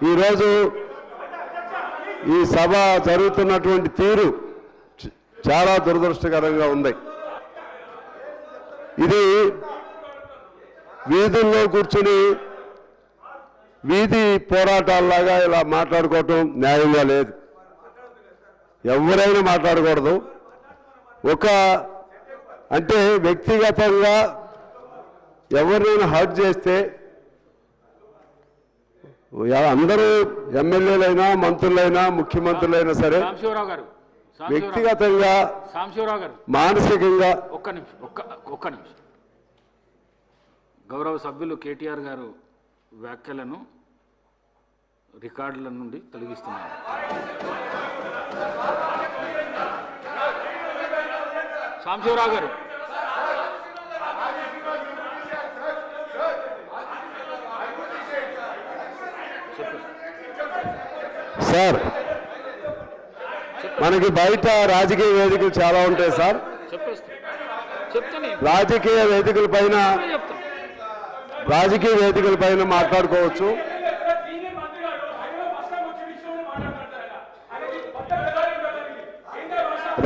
ఈరోజు ఈ సభ జరుగుతున్నటువంటి తీరు చాలా దురదృష్టకరంగా ఉంది. ఇది వీధుల్లో కూర్చుని వీధి పోరాటాల్లాగా ఇలా మాట్లాడుకోవటం న్యాయంగా లేదు. ఎవరైనా మాట్లాడకూడదు. అంటే వ్యక్తిగతంగా ఎవరినైనా హర్ట్ చేస్తే అందరూ ఎమ్మెల్యేలైనా మంత్రులైనా ముఖ్యమంత్రులైనా సరే వ్యక్తిగతంగా మానసికంగా ఒక్క నిమిషం గౌరవ సభ్యులు కేటీఆర్ గారు వ్యాఖ్యలను రికార్డుల నుండి తొలగిస్తున్నారు. సాంబశివరావు గారు సార్, మనకి బయట రాజకీయ వేదికలు చాలా ఉంటాయి సార్. రాజకీయ వేదికల పైన మాట్లాడుకోవచ్చు.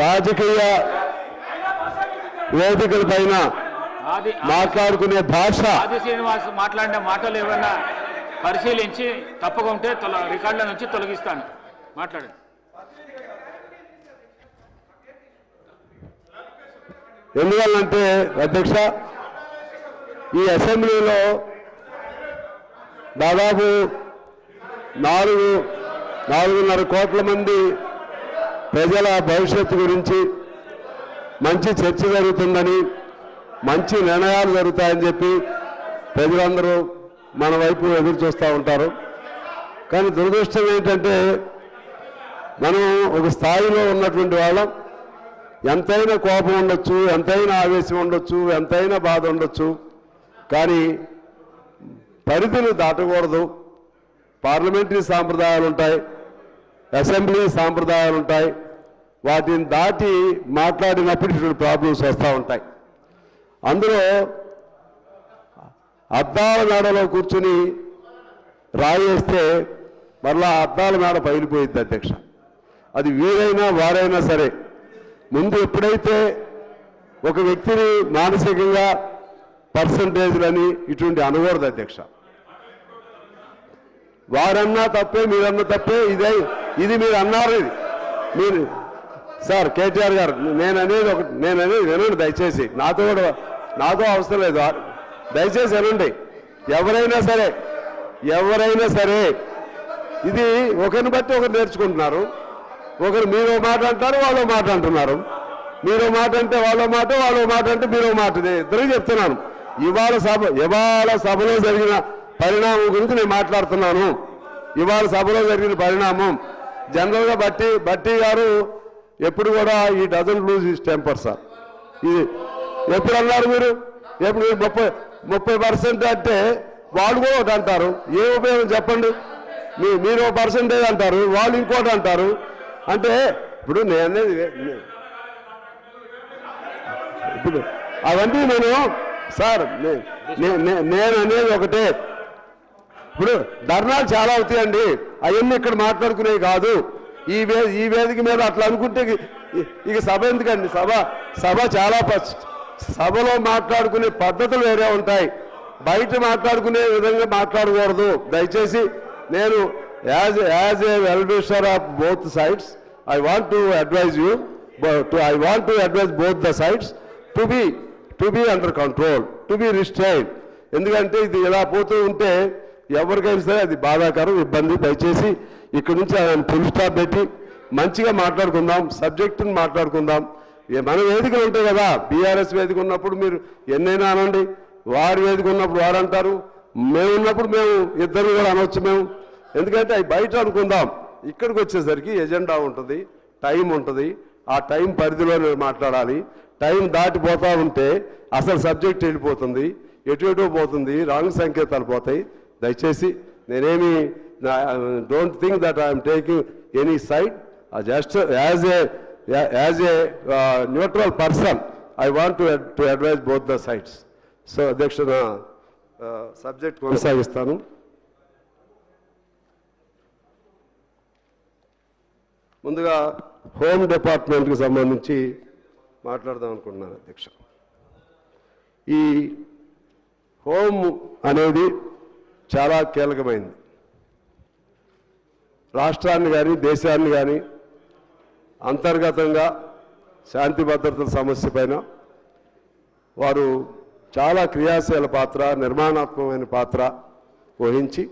రాజకీయ వేదికల పైన మాట్లాడుకునే భాష ఆది శ్రీనివాస్ మాట్లాడిన మాటలు ఏమైనా పరిశీలించి తప్పగా ఉంటే రికార్డుల నుంచి తొలగిస్తాను. మాట్లాడండి. ఎందువల్లంటే అధ్యక్ష, ఈ అసెంబ్లీలో దాదాపు 4.5 కోట్ల మంది ప్రజల భవిష్యత్తు గురించి మంచి చర్చ జరుగుతుందని, మంచి నిర్ణయాలు జరుగుతాయని చెప్పి ప్రజలందరూ మన వైపు ఎదురు చూస్తూ ఉంటారు. కానీ దురదృష్టం ఏంటంటే, మనం ఒక స్థాయిలో ఉన్నటువంటి వాళ్ళం ఎంతైనా కోపం ఉండొచ్చు, ఎంతైనా ఆవేశం ఉండొచ్చు, ఎంతైనా బాధ ఉండొచ్చు, కానీ పరిధిని దాటకూడదు. పార్లమెంటరీ సాంప్రదాయాలు ఉంటాయి, అసెంబ్లీ సాంప్రదాయాలు ఉంటాయి. వాటిని దాటి మాట్లాడినప్పుడు ఇటువంటి ప్రాబ్లమ్స్ వస్తూ ఉంటాయి. అందులో అద్దాల మేడలో కూర్చుని రాయేస్తే మరలా అద్దాల మేడ పగిలిపోయింది అధ్యక్ష. అది వీరైనా వారైనా సరే, ముందు ఎప్పుడైతే ఒక వ్యక్తిని మానసికంగా పర్సంటేజ్లని ఇటువంటి అనకూడదు అధ్యక్ష. వారన్నా తప్పే, మీరన్నా తప్పే. ఇది మీరు అన్నారు. మీరు సార్ కేటీఆర్ గారు, నేననేది వినండి దయచేసి. నాతో అవసరం లేదు, దయచేసి వినండి. ఎవరైనా సరే ఇది ఒకరిని బట్టి ఒకరు నేర్చుకుంటున్నారు. ఒకరు మీరో మాట అంటారు, వాళ్ళో మాట అంటున్నారు. మీరో మాట అంటే వాళ్ళో మాట, వాళ్ళో మాట అంటే మీరో మాట. ఇద్దరు చెప్తున్నాను. ఇవాళ సభలో జరిగిన పరిణామం గురించి నేను మాట్లాడుతున్నాను. ఇవాళ సభలో జరిగిన పరిణామం జనరల్గా బట్టి గారు ఎప్పుడు కూడా ఈ doesn't lose his temper sir. ఇది ఎప్పుడు అన్నారు మీరు? ఎప్పుడు 30% అంటే వాళ్ళు కూడా ఒకటి అంటారు. ఏ ఉపయోగం చెప్పండి? మీరు 1% అంటారు, వాళ్ళు ఇంకోటి అంటారు. అంటే ఇప్పుడు ఇప్పుడు అవన్నీ నేను అనేది ఒకటే. ఇప్పుడు ధర్నాలు చాలా అవుతాయండి, అవన్నీ ఇక్కడ మాట్లాడుకునేవి కాదు. ఈ వేదిక మీద అట్లా అనుకుంటే ఇక సభ ఎందుకండి? సభ చాలా సభలో మాట్లాడుకునే పద్ధతులు వేరే ఉంటాయి, బయట మాట్లాడుకునే విధంగా మాట్లాడకూడదు. దయచేసి నేను as a well wisher of both sides I want to advise both the sides to be under control, to be restrained. ఎందుకంటే ఇది ఇలా పోతూ ఉంటే ఎవరికైనా సరే అది బాధాకరం, ఇబ్బంది. దయచేసి ఇక్కడి నుంచి ఫుల్ స్టాప్ పెట్టి మంచిగా మాట్లాడుకుందాం, సబ్జెక్టుని మాట్లాడుకుందాం. మన వేదికలు ఉంటాయి కదా, బీఆర్ఎస్ వేదిక ఉన్నప్పుడు మీరు ఎన్నైనా అనండి, వారి వేదిక ఉన్నప్పుడు వారు అంటారు, మేము ఉన్నప్పుడు మేము ఇద్దరు కూడా అనవచ్చు మేము. ఎందుకంటే అవి బయట అనుకుందాం. ఇక్కడికి వచ్చేసరికి ఎజెండా ఉంటుంది, టైం ఉంటుంది. ఆ టైం పరిధిలోనే మాట్లాడాలి. టైం దాటిపోతూ ఉంటే అసలు సబ్జెక్ట్ వెళ్ళిపోతుంది, ఎటు పోతుంది, రాంగ్ సంకేతాలు పోతాయి. దయచేసి నేనేమి don't think that I'm taking any side. Just as a neutral person I want to advise both the sides. So అధ్యక్ష, సబ్జెక్ట్ కొనసాగిస్తాను. ముందుగా హోమ్ డిపార్ట్మెంట్కి సంబంధించి మాట్లాడదాం అనుకుంటున్నాను అధ్యక్ష. ఈ హోమ్ అనేది చాలా కీలకమైంది. రాష్ట్రాన్ని కానీ దేశాన్ని కానీ అంతర్గతంగా శాంతి భద్రతల సమస్య పైన వారు చాలా క్రియాశీల పాత్ర, నిర్మాణాత్మకమైన పాత్ర వహించి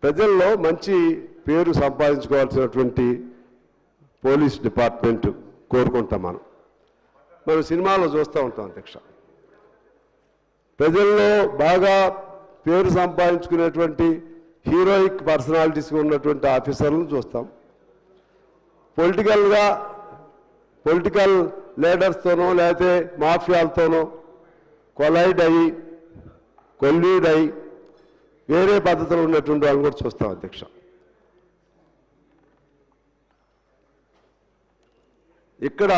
ప్రజల్లో మంచి పేరు సంపాదించుకోవాల్సినటువంటి పోలీస్ డిపార్ట్మెంట్ కోరుకుంటాం. మనం సినిమాలో చూస్తూ ఉంటాం అధ్యక్ష. ప్రజల్లో బాగా పేరు సంపాదించుకునేటువంటి హీరోయిక్ పర్సనాలిటీస్ ఉన్నటువంటి ఆఫీసర్లను చూస్తాం. పొలిటికల్ లీడర్స్తోనో లేకపోతే మాఫియాలతోనో కొలైడ్ అయ్యి వేరే పద్ధతిలో ఉన్నటువంటి వాళ్ళని కూడా చూస్తాం అధ్యక్ష. ఇక్కడ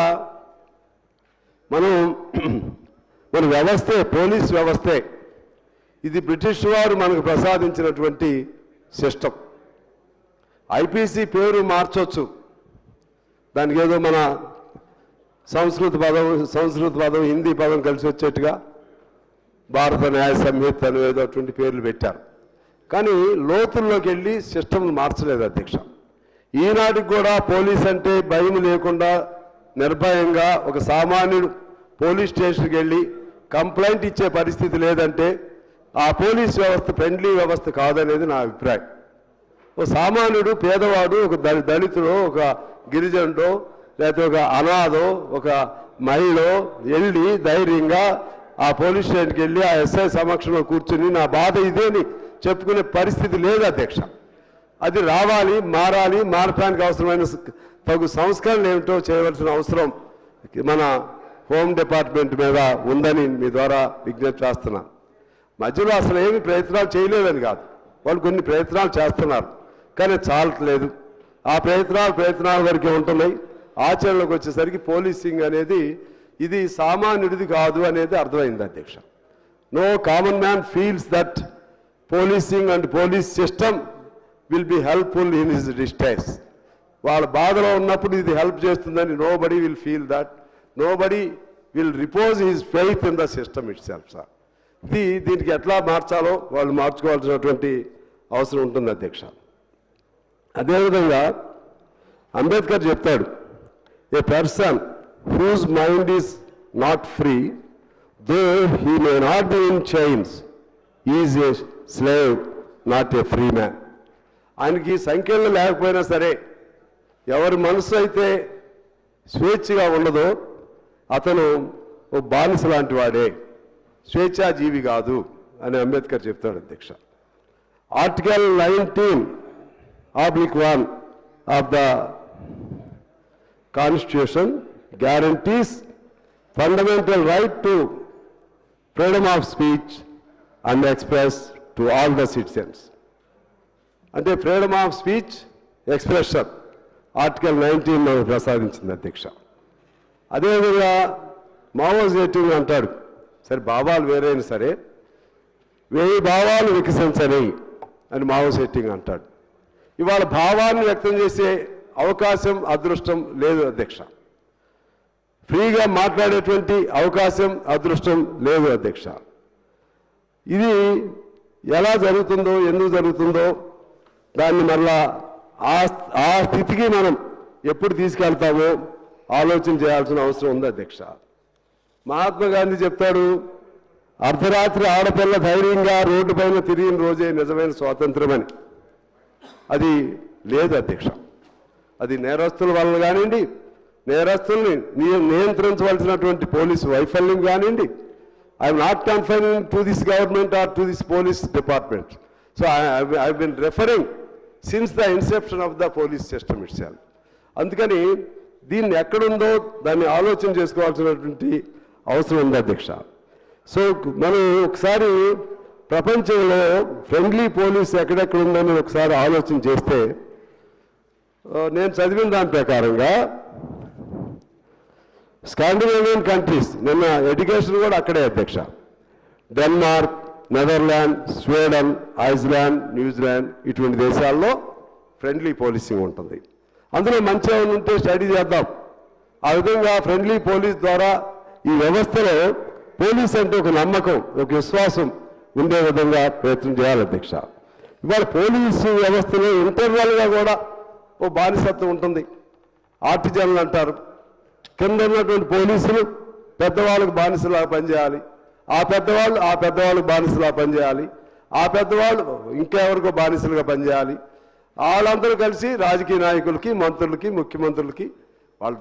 మన వ్యవస్థే, పోలీస్ వ్యవస్థే ఇది బ్రిటిష్ వారు మనకు ప్రసాదించినటువంటి సిస్టమ్. ఐపీసీ పేరు మార్చొచ్చు, దానికి ఏదో మన సంస్కృత పదం హిందీ పదం కలిసి వచ్చేట్టుగా భారత న్యాయ సంహిత అని ఏదో అటువంటి పేర్లు పెట్టారు. కానీ లోతుల్లోకి వెళ్ళి సిస్టమ్ను మార్చలేదు అధ్యక్ష. ఈనాటికి కూడా పోలీస్ అంటే భయం లేకుండా నిర్భయంగా ఒక సామాన్యుడు పోలీస్ స్టేషన్కి వెళ్ళి కంప్లైంట్ ఇచ్చే పరిస్థితి లేదంటే ఆ పోలీస్ వ్యవస్థ ఫ్రెండ్లీ వ్యవస్థ కాదనేది నా అభిప్రాయం. ఒక సామాన్యుడు, పేదవాడు, ఒక దళితుడో, ఒక గిరిజనుడో, లేకపోతే ఒక అనాథో, ఒక మహిళో వెళ్ళి ధైర్యంగా ఆ పోలీస్ స్టేషన్కి వెళ్ళి ఆ ఎస్ఐ సమక్షంలో కూర్చుని నా బాధ ఇదేని చెప్పుకునే పరిస్థితి లేదు అధ్యక్ష. అది రావాలి, మారాలి. మారటానికి అవసరమైన తగు సంస్కరణలు ఏమిటో చేయవలసిన అవసరం మన హోమ్ డిపార్ట్మెంట్ మీద ఉందని మీ ద్వారా విజ్ఞప్తి చేస్తున్నాను. మధ్యలో అసలు ఏమి ప్రయత్నాలు చేయలేదని కాదు, వాళ్ళు కొన్ని ప్రయత్నాలు చేస్తున్నారు, కానీ చాలట్లేదు. ఆ ప్రయత్నాల వరకే ఉంటున్నాయి. ఆచరణలోకి వచ్చేసరికి పోలీసింగ్ అనేది ఇది సామాన్యుడిది కాదు అనేది అర్థమైంది అధ్యక్ష. No common man feels that policing and police system will be helpful in his distress. వాళ్ళ బాధలో ఉన్నప్పుడు ఇది హెల్ప్ చేస్తుందని nobody will feel that. Nobody will repose his faith in the system itself sir. దీనికి ఎట్లా మార్చాలో వాళ్ళు మార్చుకోవాల్సినటువంటి అవసరం ఉంటుంది అధ్యక్ష. అదేవిధంగా అంబేద్కర్ చెప్తాడు, a person whose mind is not free though he may not be in chains is a slave not a free man. ఆయనకి సంఖ్యలు లేకపోయినా సరే ఎవరి మనసు అయితే స్వేచ్ఛగా ఉండదో అతను ఓ బానిస లాంటి వాడే, స్వేచ్ఛాజీవి కాదు అని అంబేద్కర్ చెప్తాడు అధ్యక్ష. Article 19(1) of the constitution guarantees fundamental right to freedom of speech and express to all the citizens. అంటే freedom of speech, expression article 19 మనకు ప్రసాదించింది అధ్యక్ష. అదేవిధంగా మావో జేటింగ్ అంటాడు, సరే భావాలు వేరైనా సరే 1000 భావాలు వికసించని అని మావో సెట్టింగ్ అంటాడు. ఇవాళ భావాన్ని వ్యక్తం చేసే అవకాశం, అదృష్టం లేదు అధ్యక్ష. ఫ్రీగా మాట్లాడేటువంటి అవకాశం, అదృష్టం లేదు అధ్యక్ష. ఇది ఎలా జరుగుతుందో, ఎందుకు జరుగుతుందో దాన్ని మళ్ళా ఆ స్థితికి మనం ఎప్పుడు తీసుకెళ్తామో ఆలోచన చేయాల్సిన అవసరం ఉంది అధ్యక్ష. మహాత్మా గాంధీ చెప్తాడు, అర్ధరాత్రి ఆడపిల్ల ధైర్యంగా రోడ్డు పైన తిరిగిన రోజే నిజమైన స్వాతంత్రం అని. అది లేదు అధ్యక్ష. అది నేరస్తుల వల్ల కానివ్వండి, నేరస్తుల్ని నియంత్రించవలసినటువంటి పోలీసు వైఫల్యం కానివ్వండి. I'm not confining to this government are to this police department. So I been referring since the Inception of the police system it self. అందుకని దీన్ని ఎక్కడుందో దాన్ని ఆలోచన చేసుకోవాల్సినటువంటి అవసరం ఉంది అధ్యక్ష. సో మనం ఒకసారి ప్రపంచంలో ఫ్రెండ్లీ పోలీస్ ఎక్కడెక్కడ ఉందని ఒకసారి ఆలోచన చేస్తే, నేను చదివిన దాని ప్రకారంగా స్కాండినేవియన్ కంట్రీస్, నిన్న ఎడ్యుకేషన్ కూడా అక్కడే అధ్యక్ష, Denmark, Netherland, Sweden, Iceland, New Zealand ఇటువంటి దేశాల్లో ఫ్రెండ్లీ పోలీసింగ్ ఉంటుంది. అందులో మంచి ఏమైనా ఉంటే స్టడీ చేద్దాం. ఆ విధంగా ఫ్రెండ్లీ పోలీస్ ద్వారా ఈ వ్యవస్థలో పోలీస్ అంటే ఒక నమ్మకం, ఒక విశ్వాసం ఉండే విధంగా ప్రయత్నం చేయాలి అధ్యక్ష. ఇవాళ పోలీసు వ్యవస్థలో ఇంటర్నల్గా కూడా ఓ బానిసత్వం ఉంటుంది. ఆర్టిజన్లు అంటారు. కింద ఉన్నటువంటి పోలీసులు పెద్దవాళ్ళకు బానిసలాగా పనిచేయాలి, ఆ పెద్దవాళ్ళకు బానిసలాగా పనిచేయాలి, ఆ పెద్దవాళ్ళు ఇంకెవరికో బానిసలుగా పనిచేయాలి. వాళ్ళందరూ కలిసి రాజకీయ నాయకులకి, మంత్రులకి, ముఖ్యమంత్రులకి వాళ్ళు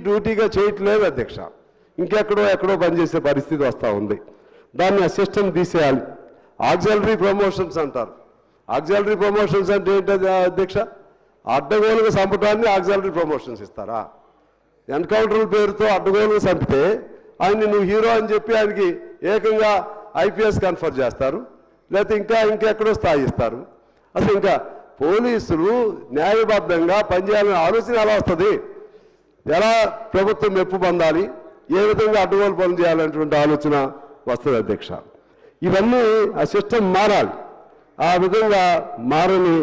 డ్యూటీగా చేయట్లేదు అధ్యక్ష. ఎక్కడో పనిచేసే పరిస్థితి వస్తూ ఉంది. దాన్ని ఆ సిస్టమ్ తీసేయాలి. ఆక్సిలరీ ప్రమోషన్స్ అంటారు. ఆక్సిలరీ ప్రమోషన్స్ అంటే ఏంటది అధ్యక్ష? అడ్డగోలుగా చంపడాన్ని ఆక్సిలరీ ప్రమోషన్స్ ఇస్తారా? ఎన్కౌంటర్ పేరుతో అడ్డగోలుగా చంపితే ఆయన్ని నువ్వు హీరో అని చెప్పి ఆయనకి ఏకంగా IPS కన్ఫర్ చేస్తారు, లేకపోతే ఇంకెక్కడో స్థాయి ఇస్తారు. అసలు ఇంకా పోలీసులు న్యాయబద్ధంగా పనిచేయాలనే ఆలోచన ఎలా వస్తుంది? ఎలా ప్రభుత్వం మెప్పు పొందాలి, ఏ విధంగా అడ్డగోలు పనులు చేయాలనేటువంటి ఆలోచన వస్తుంది అధ్యక్ష. ఇవన్నీ ఆ సిస్టమ్ మారాలి. ఆ విధంగా మారని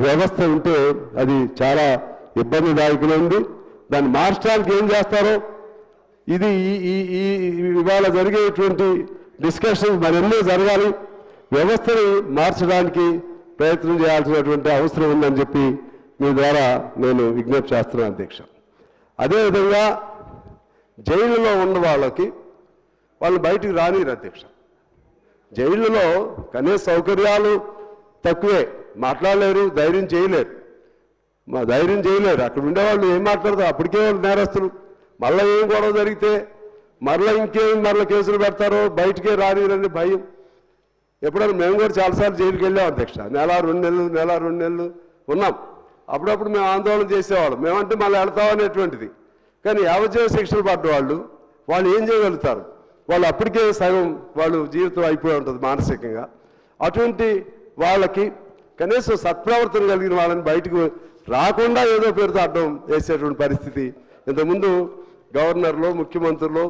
వ్యవస్థ ఉంటే అది చాలా ఇబ్బందిదాయకమైంది. దాన్ని మార్చడానికి ఏం చేస్తారో ఇది ఇవాళ జరిగేటువంటి డిస్కషన్స్ మరెన్నో జరగాలి. వ్యవస్థని మార్చడానికి ప్రయత్నం చేయాల్సినటువంటి అవసరం ఉందని చెప్పి మీ ద్వారా నేను విజ్ఞప్తి చేస్తున్నాను అధ్యక్ష. అదేవిధంగా జైలులో ఉన్న వాళ్ళు బయటికి రానిరు అధ్యక్ష. జైలులో కనీస సౌకర్యాలు తక్కువే, మాట్లాడలేరు, ధైర్యం చేయలేరు. అక్కడ ఉండేవాళ్ళు ఏం మాట్లాడతారు? అప్పటికే వాళ్ళు నేరస్తులు. మళ్ళీ ఏం గొడవ జరిగితే మళ్ళీ కేసులు పెడతారో, బయటికే రానిరని భయం. ఎప్పుడైనా మేము కూడా చాలాసార్లు జైలుకి వెళ్ళాం అధ్యక్ష. నెల రెండు నెలలు ఉన్నాం. అప్పుడప్పుడు మేము ఆందోళన చేసేవాళ్ళం. మేమంటే మళ్ళీ వెళ్తామనేటువంటిది. కానీ యావజ్జీవ శిక్షలు పడ్డ వాళ్ళు ఏం చేయగలుగుతారు? వాళ్ళు అప్పటికే సగం వాళ్ళు జీవితం అయిపోయి ఉంటుంది మానసికంగా. అటువంటి వాళ్ళకి కనీసం సత్ప్రవర్తన కలిగిన వాళ్ళని బయటకు రాకుండా ఏదో పేరుతో అడ్డం వేసేటువంటి పరిస్థితి. ఇంతకుముందు గవర్నర్లో, ముఖ్యమంత్రులు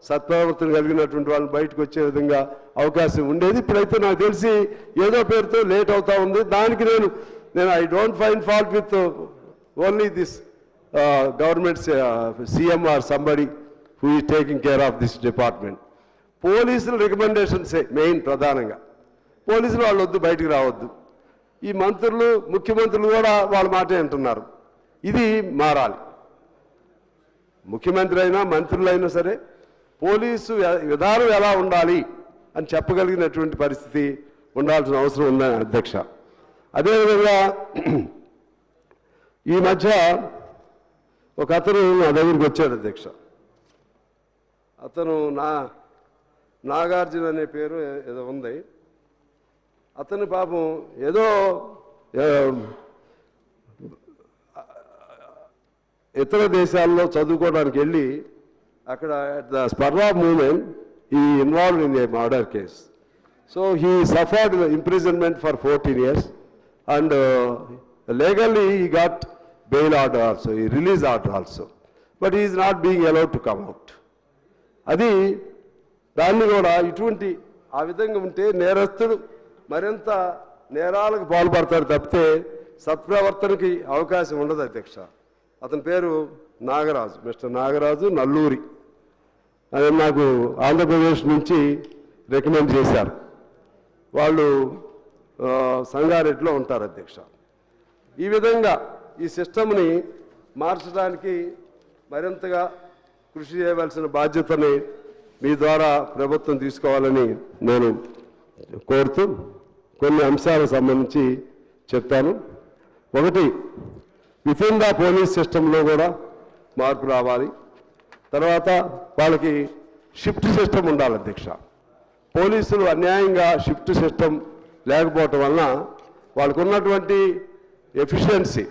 సత్ప్రవర్తన కలిగినటువంటి వాళ్ళని బయటకు వచ్చే విధంగా అవకాశం ఉండేది. ఇప్పుడైతే నాకు తెలిసి ఏదో పేరుతో లేట్ అవుతా ఉంది. దానికి నేను I don't find fault with only this government CM or somebody who is taking care of this department. పోలీసుల రికమెండేషన్సే మెయిన్. ప్రధానంగా పోలీసులు వాళ్ళు వద్దు, బయటికి రావద్దు. ఈ మంత్రులు, ముఖ్యమంత్రులు కూడా వాళ్ళ మాటే అంటున్నారు. ఇది మారాలి. ముఖ్యమంత్రి అయినా మంత్రులైనా సరే పోలీసు విధానం ఎలా ఉండాలి అని చెప్పగలిగినటువంటి పరిస్థితి ఉండాల్సిన అవసరం ఉందని అధ్యక్ష. అదేవిధంగా ఈ మధ్య ఒక అతను నా దగ్గరికి వచ్చాడు అధ్యక్ష. అతను నాగార్జున అనే పేరు ఏదో ఉంది. అతని పాపం ఏదో ఇతర దేశాల్లో చదువుకోవడానికి వెళ్ళి అక్కడ at the spur of movement he involved in a murder case. So he suffered imprisonment for 14 years and legally he got bail order also, he release order also, but he is not being allowed to come out. అది దాన్ని కూడా ఇటువంటి ఆ విధంగా ఉంటే నేరస్తుడు మరింత నేరాలకు పాల్పడతారు తప్పితే సత్ప్రవర్తనకి అవకాశం ఉండదు అధ్యక్ష. అతని పేరు నాగరాజు, మిస్టర్ నాగరాజు నల్లూరి. అది నాకు ఆంధ్రప్రదేశ్ నుంచి రికమెండ్ చేశారు. వాళ్ళు సంగారెడ్డిలో ఉంటారు అధ్యక్ష. ఈ విధంగా ఈ సిస్టమ్ని మార్చడానికి మరింతగా కృషి చేయవలసిన బాధ్యతని మీ ద్వారా ప్రభుత్వం తీసుకోవాలని నేను కోరుతూ కొన్ని అంశాలకు సంబంధించి చెప్తాను. ఒకటి, వితిన్ ద పోలీస్ సిస్టంలో కూడా మార్పు రావాలి. తర్వాత వాళ్ళకి షిఫ్ట్ సిస్టమ్ ఉండాలి అధ్యక్ష. పోలీసులు అన్యాయంగా షిఫ్ట్ సిస్టమ్ లేకపోవటం వలన వాళ్ళకు ఉన్నటువంటి ఎఫిషియన్సీ